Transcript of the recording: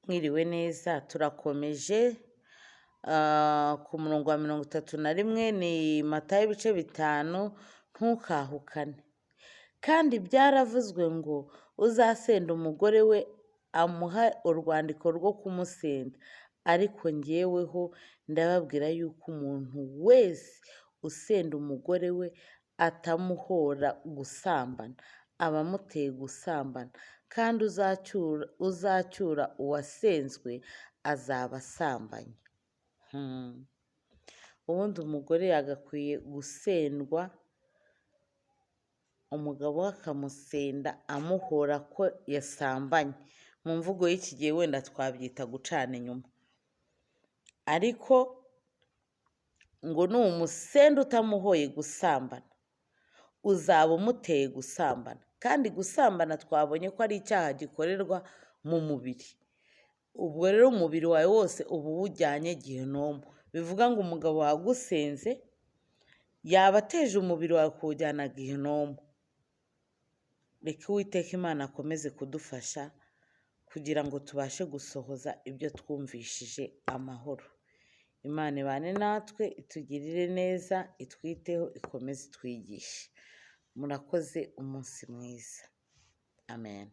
Mwiriwe neza turakomeje ku murongo wa 31 ni Matayo ibice 5 ntukahukane. Kandi byaravuzwe ngo uzasenda umugore we amuha urwandiko rwo kumusenda, ariko njyeweho ndababwira yuko umuntu wese usenda umugore we atamuhora gusambana aba amuteye gusambana, kandi uzacyura uwasenzwe azaba asambanye. Ubundi umugore yagakwiye gusendwa, umugabo we akamusenda amuhora ko yasambanye. Mu mvugo y'iki gihe wenda twabyita gucana inyuma, ariko ngo numusenda utamuhoye gusambana uzaba umuteye gusambana. Kandi gusambana twabonye ko ari icyaha gikorerwa mu mubiri. Ubwo rero umubiri wawe wose uba uwujyanye gihenomu. Bivuga ngo umugabo wagusenze yaba ateje umubiri wawe kuwujyana gihenomu. Reka Uwiteka Imana akomeze kudufasha kugira ngo tubashe gusohoza ibyo twumvishije amahoro. Imana ibane natwe, itugirire neza, itwiteho, ikomeze itwigishe. Murakoze, umunsi mwiza. Amen.